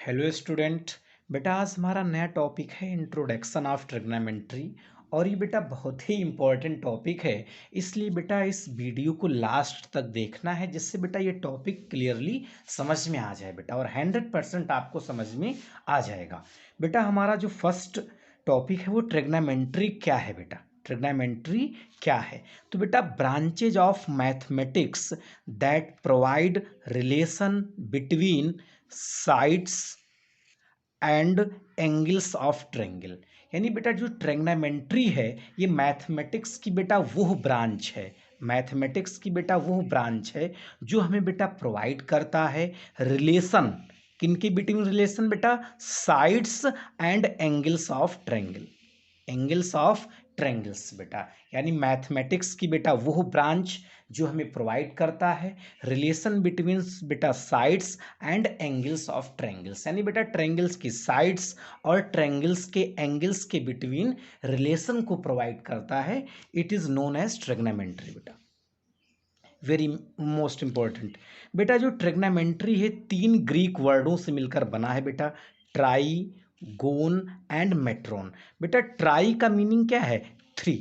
Hello student. बेटा आज हमारा नया टॉपिक है इंट्रोडक्शन ऑफ ट्रिग्नोमेट्री। और ये बेटा बहुत ही इम्पोर्टेंट टॉपिक है, इसलिए बेटा इस वीडियो को लास्ट तक देखना है जिससे बेटा ये टॉपिक क्लियरली समझ में आ जाए बेटा, और 100% आपको समझ में आ जाएगा। बेटा हमारा जो फर्स्ट टॉपिक है वो ट्रिग्नोमेट्री क्या है बेटा। ट्रिग्नोमेट्री क्या है तो बेटा branches of mathematics that provide relation between sides and angles of triangle. यानी बेटा जो ट्रिग्नोमेट्री है ये मैथमेटिक्स की बेटा वो ब्रांच है, मैथमेटिक्स की बेटा वो ब्रांच है जो हमें बेटा प्रोवाइड करता है रिलेशन, किनके बिटवीन रिलेशन बेटा, sides and angles of triangle, angles of triangles बेटा। यानी मैथमेटिक्स की बेटा वो ब्रांच जो हमें प्रोवाइड करता है रिलेशन बिटवीन बेटा sides and angles of triangles. यानी बेटा ट्रायंगल्स की साइड्स और ट्रायंगल्स के एंगल्स के बिटवीन रिलेशन को प्रोवाइड करता है। It is known as trigonometry बेटा। वेरी मोस्ट इंपॉर्टेंट बेटा, जो ट्रिग्नोमेट्री है तीन ग्रीक वर्डों से मिलकर बना है बेटा, ट्राई, गोन एंड मेट्रोन। बेटा ट्राई का मीनिंग क्या है, थ्री।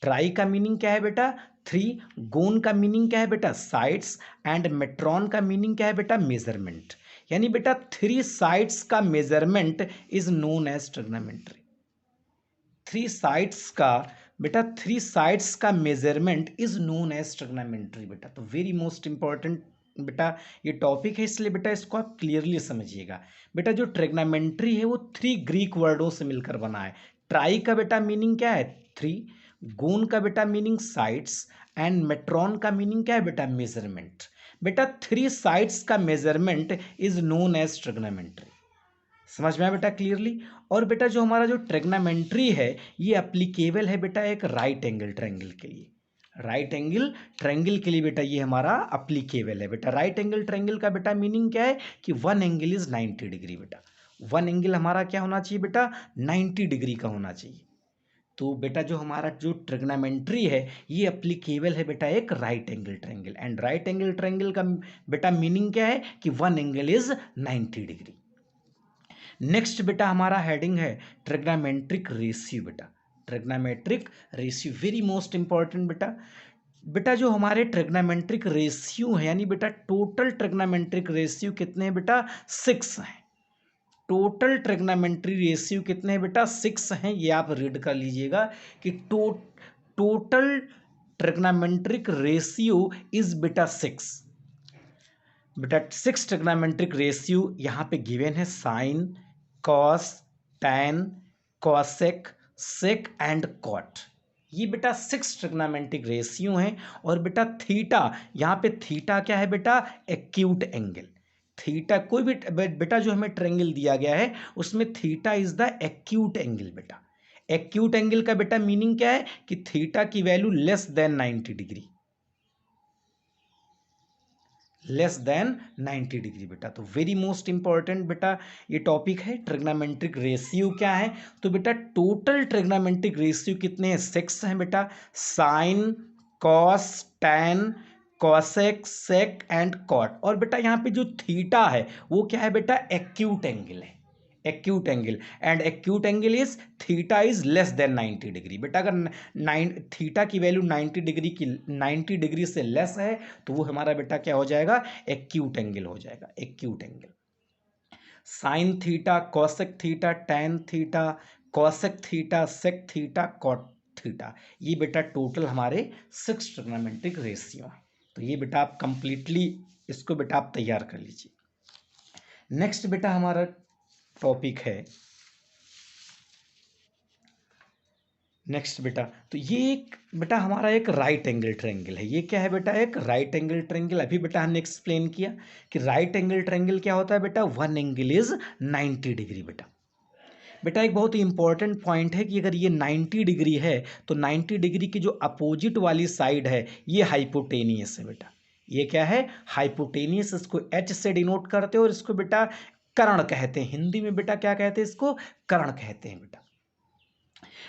ट्राई का मीनिंग क्या है बेटा, थ्री। गोन का मीनिंग क्या है बेटा, साइड्स। एंड मेट्रॉन का मीनिंग क्या है बेटा, मेजरमेंट। यानी बेटा थ्री साइड्स का measurement is known as trigonometry. Three sides का बेटा, थ्री साइड्स का measurement is known as trigonometry बेटा। तो वेरी मोस्ट इंपॉर्टेंट बेटा ये टॉपिक है, इसलिए बेटा इसको आप क्लियरली समझिएगा। बेटा जो ट्रिग्नोमेट्री है वो थ्री ग्रीक वर्डों से मिलकर बना है। ट्राई का बेटा मीनिंग क्या है, थ्री। गोन का बेटा मीनिंग साइड्स। एंड मेट्रॉन का मीनिंग क्या है बेटा, मेजरमेंट। बेटा थ्री साइड्स का measurement is known as trigonometry. समझ में आया बेटा क्लियरली। और बेटा जो हमारा जो ट्रिग्नोमेट्री है ये अप्लीकेबल है बेटा एक राइट एंगल ट्रायंगल के लिए। राइट एंगल ट्रायंगल के लिए बेटा ये हमारा अप्लीकेबल है बेटा। राइट एंगल ट्रायंगल का बेटा मीनिंग क्या है कि वन एंगल इज 90 डिग्री बेटा। वन एंगल हमारा क्या होना चाहिए बेटा, 90 डिग्री का होना चाहिए। तो बेटा जो हमारा जो ट्रिग्नोमेट्री है ये अप्लीकेबल है बेटा एक right angle triangle. And right angle triangle का बेटा मीनिंग क्या है कि one angle is 90 degree. Next बेटा हमारा हेडिंग है ट्रिग्नोमेट्रिक रेशियो बेटा। Trigonometric ratio very most important बेटा। बेटा जो हमारे ट्रिग्नोमेट्रिक रेशियो है यानी बेटा टोटल ट्रिग्नोमेट्रिक रेशियो कितने हैं बेटा, 6 हैं। टोटल ट्रिग्नोमेट्री रेशियो कितने हैं बेटा, 6 हैं। ये आप रीड कर लीजिएगा कि टोटल ट्रिग्नोमेट्रिक रेशियो इज बेटा 6 बेटा। 6 ट्रिग्नोमेट्रिक रेशियो यहाँ पे गिवन है, sine, cos, tan, cosec, sec and cot. ये बेटा 6 ट्रिग्नोमेट्रिक रेशियो हैं। और बेटा थीटा, यहाँ पे थीटा क्या है बेटा, एक्यूट एंगल। थीटा कोई भी बेटा जो हमें ट्रायंगल दिया गया है उसमें theta is the acute angle बेटा। एक्यूट एंगल का बेटा मीनिंग क्या है कि थीटा की value less than 90 degree, less than 90 degree बेटा। तो वेरी मोस्ट इंपॉर्टेंट बेटा ये टॉपिक है। ट्रिग्नोमेट्रिक रेशियो क्या है तो बेटा टोटल ट्रिग्नोमेट्रिक रेशियो कितने हैं, 6 हैं बेटा। Sine, cos, tan, cosec, sec and cot. और बेटा यहाँ पे जो थीटा है वो क्या है बेटा, एक्यूट एंगल है, acute angle. And acute angle is theta is less than 90 degree बेटा। अगर थीटा की वैल्यू 90 डिग्री की 90 डिग्री से लेस है तो वो हमारा बेटा क्या हो जाएगा, एक्यूट एंगल हो जाएगा, acute angle. Sine theta, cosec theta, tan theta, cosec theta, sec theta, cot theta, ये बेटा टोटल हमारे 6 ट्रिग्नोमेट्रिक रेशियो हैं। तो ये बेटा आप कंप्लीटली इसको बेटा आप तैयार कर लीजिए। नेक्स्ट बेटा हमारा टॉपिक है, नेक्स्ट बेटा तो ये एक बेटा हमारा एक राइट एंगल ट्रायंगल है। ये क्या है बेटा, एक राइट एंगल ट्रायंगल। अभी बेटा हमने एक्सप्लेन किया कि राइट एंगल ट्रायंगल क्या होता है बेटा, वन एंगल इज 90 डिग्री बेटा। बेटा एक बहुत ही इंपॉर्टेंट पॉइंट है कि अगर ये 90 डिग्री है तो 90 डिग्री की जो अपोजिट वाली साइड है ये हाइपोटेनियस है बेटा। ये क्या है, हाइपोटेनियस। इसको एच से डिनोट करते हैं और इसको बेटा कर्ण कहते हैं। हिंदी में बेटा क्या कहते हैं, इसको कर्ण कहते हैं बेटा।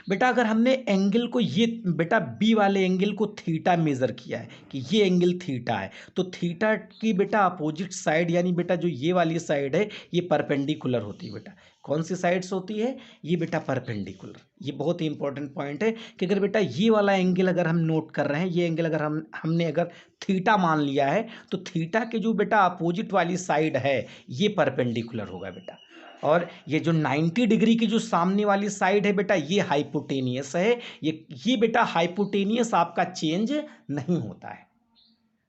बेटा अगर हमने एंगल को ये बेटा बी वाले एंगल को थीटा मेजर किया है कि ये एंगल थीटा है, तो थीटा की बेटा अपोजिट साइड यानी बेटा जो ये वाली साइड है ये परपेंडिकुलर होती है। बेटा कौन सी साइड्स होती है? ये बेटा परपेंडिकुलर। ये बहुत ही इंपॉर्टेंट पॉइंट है कि अगर बेटा ये वाला एंगल अगर हम नोट कर रहे हैं, ये एंगल अगर हमने अगर थीटा मान लिया है, तो थीटा के जो बेटा अपोजिट वाली साइड है ये परपेंडिकुलर होगा बेटा। और ये जो 90 डिग्री की जो सामने वाली साइड है बेटा ये हाइपोटेनियस है। ये बेटा हाइपोटेनियस आपका चेंज नहीं होता है।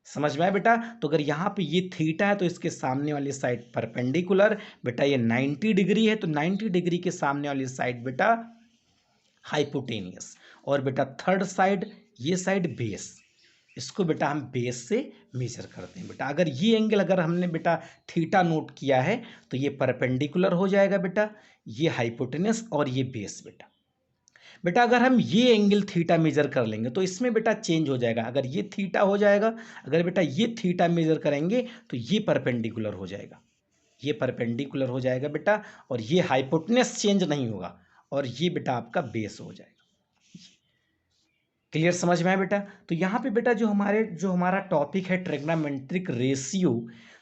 समझ में आया बेटा? तो अगर यहाँ पे ये थीटा है तो इसके सामने वाली साइड परपेंडिकुलर, बेटा ये 90 डिग्री है तो 90 डिग्री के सामने वाली साइड बेटा हाइपोटेनियस। और बेटा थर्ड साइड, ये साइड बेस, इसको बेटा हम बेस से मेजर करते हैं। बेटा अगर ये एंगल अगर हमने बेटा थीटा नोट किया है तो ये परपेंडिकुलर हो जाएगा बेटा, ये हाइपोटेनस और ये बेस बेटा। बेटा अगर हम ये एंगल थीटा मेजर कर लेंगे तो इसमें बेटा चेंज हो जाएगा। अगर ये थीटा हो जाएगा, अगर बेटा ये थीटा मेजर करेंगे तो ये परपेंडिकुलर हो जाएगा, ये परपेंडिकुलर हो जाएगा बेटा। और ये हाइपोटेनस चेंज नहीं होगा और ये बेटा आपका बेस हो जाएगा। क्लियर समझ में आया बेटा? तो यहाँ पे बेटा जो हमारा टॉपिक है ट्रिग्नोमेट्रिक रेशियो,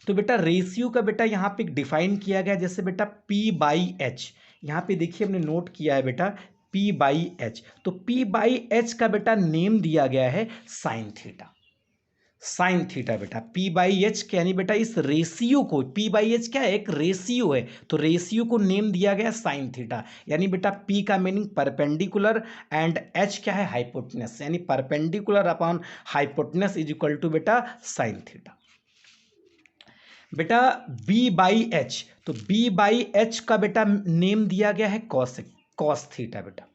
तो बेटा रेशियो का बेटा यहाँ पे डिफाइन किया गया जैसे बेटा पी बाई एच। यहाँ पे देखिए हमने नोट किया है बेटा पी बाई एच। तो पी बाई एच का बेटा नेम दिया गया है साइन थीटा। साइन थीटा बेटा पी बाई एच यानी बेटा इस रेशियो को, पी बाई एच क्या है? एक रेशियो है, तो रेशियो को नेम दिया गया साइन थीटा। यानी बेटा पी का मीनिंग परपेंडिकुलर एंड एच क्या है? हाइपोटेनस, यानी perpendicular upon hypotenuse is equal to बेटा साइन थीटा। बेटा बी बाई एच, तो बी बाई एच का बेटा नेम दिया गया है कॉस थीटा बेटा।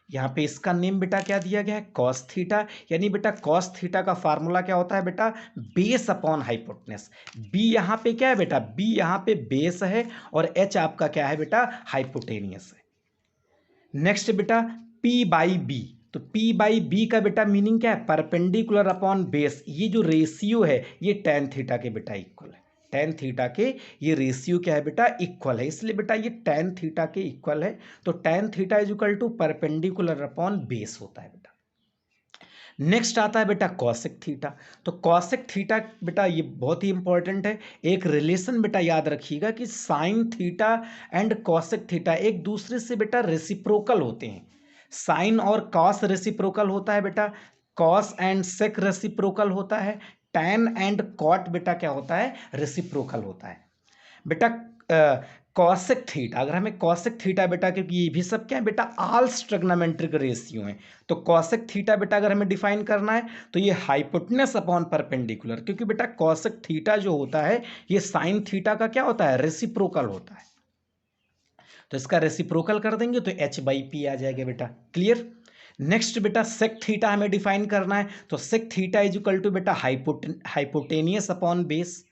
यहाँ पे इसका नेम बेटा क्या दिया गया है? Cos theta. यानी बेटा कॉस थीटा का फार्मूला क्या होता है बेटा? Base upon hypotenuse. बी यहाँ पे क्या है बेटा? बी यहाँ पे बेस है और एच आपका क्या है बेटा? हाइपोटेनियस है। नेक्स्ट बेटा पी बाई बी, तो पी बाई बी का बेटा मीनिंग क्या है? Perpendicular upon base. ये जो रेशियो है ये टेन थीटा के बेटा इक्वल है, टेन थीटा के ये रेशियो क्या है बेटा? इक्वल है, इसलिए बेटा ये टेन थीटा के इक्वल है। तो tan theta is equal to perpendicular upon base होता है बेटा। नेक्स्ट आता है बेटा कॉसेक थीटा। तो कॉसेक थीटा बेटा ये बहुत ही इंपॉर्टेंट है। एक रिलेशन बेटा याद रखिएगा कि sine theta and cosec theta एक दूसरे से बेटा रेसिप्रोकल होते हैं। साइन और कॉस रेसिप्रोकल होता है बेटा, कॉस एंड सेक रेसिप्रोकल होता है, टैन एंड कॉट बेटा क्या होता है? रेसिप्रोकल होता है बेटा। कॉसेक थीटा, अगर हमें कॉसेक थीटा बेटा, क्योंकि ये भी सब क्या है बेटा? ऑल ट्रिग्नोमेट्रिक रेशियो है। तो कॉसेक थीटा बेटा अगर हमें डिफाइन करना है तो ये हाइपोटेनस अपॉन परपेंडिकुलर, क्योंकि बेटा कॉसेक थीटा जो होता है ये साइन थीटा का क्या होता है? रेसिप्रोकल होता है। तो इसका रेसिप्रोकल कर देंगे तो एच बाई पी आ जाएगा बेटा। क्लियर? नेक्स्ट बेटा सेक थीटा हमें डिफाइन करना है, तो sec theta is equal to बेटा हाइपोटेनियस अपॉन बेस।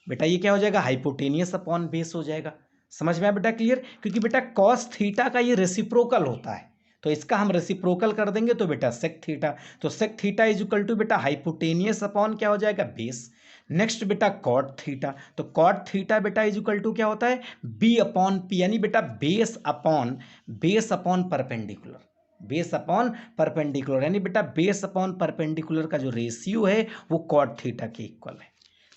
बेटा ये क्या हो जाएगा? हाइपोटेनियस अपॉन बेस हो जाएगा। समझ में आया बेटा? क्लियर? क्योंकि बेटा कॉस थीटा का ये रेसिप्रोकल होता है, तो इसका हम रेसिप्रोकल कर देंगे तो बेटा सेक थीटा। तो sec theta is equal to बेटा हाइपोटेनियस अपॉन क्या हो जाएगा? बेस। नेक्स्ट बेटा कॉट थीटा, तो कॉट थीटा बेटा इज इक्वल टू क्या होता है? बी अपॉन पी, यानी बेटा base upon perpendicular, base upon perpendicular, यानी बेटा बेस अपॉन परपेंडिकुलर का जो रेशियो है वो कॉट थीटा के इक्वल है।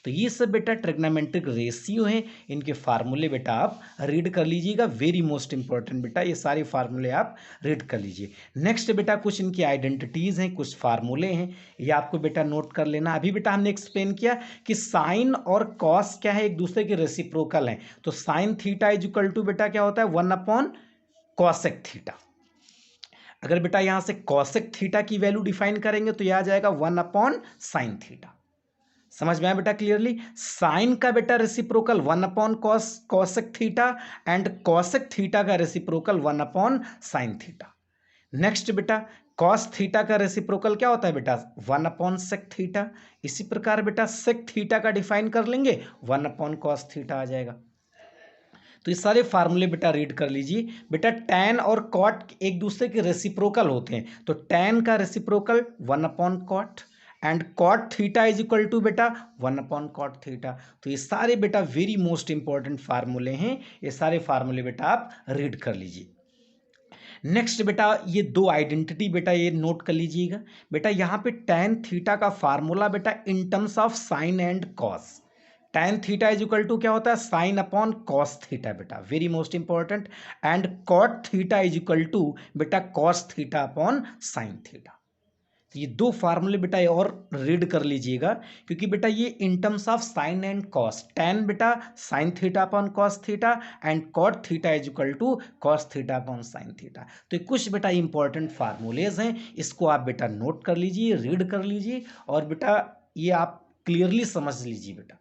तो ये सब बेटा ट्रिग्नोमेट्रिक रेशियो हैं, इनके फार्मूले बेटा आप रीड कर लीजिएगा। वेरी मोस्ट इंपॉर्टेंट बेटा, ये सारे फार्मूले आप रीड कर लीजिए। नेक्स्ट बेटा कुछ इनकी आइडेंटिटीज़ हैं, कुछ फार्मूले हैं, ये आपको बेटा नोट कर लेना। अभी बेटा हमने एक्सप्लेन किया कि साइन और कॉस क्या है? एक दूसरे के रेसिप्रोकल हैं। तो sine theta is equal to बेटा क्या होता है? 1 अपॉन कॉसेक थीटा। अगर बेटा यहाँ से कॉसेक थीटा की वैल्यू डिफाइन करेंगे तो यह आ जाएगा 1 अपॉन साइन थीटा। समझ में आया बेटा? क्लियरली? साइन का बेटा reciprocal 1 upon cosec theta and cosec theta का reciprocal 1 upon sine theta. Next बेटा कॉस थीटा का रेसिप्रोकल क्या होता है बेटा? 1 अपॉन सेक थीटा। इसी प्रकार बेटा सेक थीटा का डिफाइन कर लेंगे 1 अपॉन कॉस थीटा आ जाएगा। तो ये सारे फार्मूले बेटा रीड कर लीजिए। बेटा टैन और कॉट एक दूसरे के रेसिप्रोकल होते हैं, तो टैन का reciprocal 1 upon cot and cot theta is equal to बेटा 1 अपॉन कॉट थीटा। तो ये सारे बेटा वेरी मोस्ट इंपॉर्टेंट फार्मूले हैं, ये सारे फार्मूले बेटा आप रीड कर लीजिए। नेक्स्ट बेटा ये दो आइडेंटिटी बेटा ये नोट कर लीजिएगा। बेटा यहाँ पे tan थीटा का फार्मूला बेटा in terms of sine and cos. tan theta is equal to क्या होता है, साइन अपॉन कॉस थीटा बेटा, very most important. And cot theta is equal to बेटा cos theta upon sine theta. ये दो फार्मूले बेटा ये और रीड कर लीजिएगा, क्योंकि बेटा ये in terms of sine and cos, tan बेटा sine theta upon cos theta and cot theta is equal to cos theta upon sine theta. तो ये कुछ बेटा इंपॉर्टेंट फार्मूलेज हैं, इसको आप बेटा नोट कर लीजिए, रीड कर लीजिए और बेटा ये आप क्लियरली समझ लीजिए बेटा।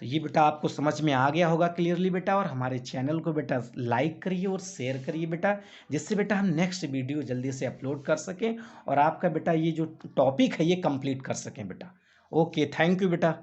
तो ये बेटा आपको समझ में आ गया होगा क्लियरली बेटा, और हमारे चैनल को बेटा लाइक करिए और शेयर करिए बेटा, जिससे बेटा हम नेक्स्ट वीडियो जल्दी से अपलोड कर सकें और आपका बेटा ये जो टॉपिक है ये कंप्लीट कर सकें बेटा। ओके, थैंक यू बेटा।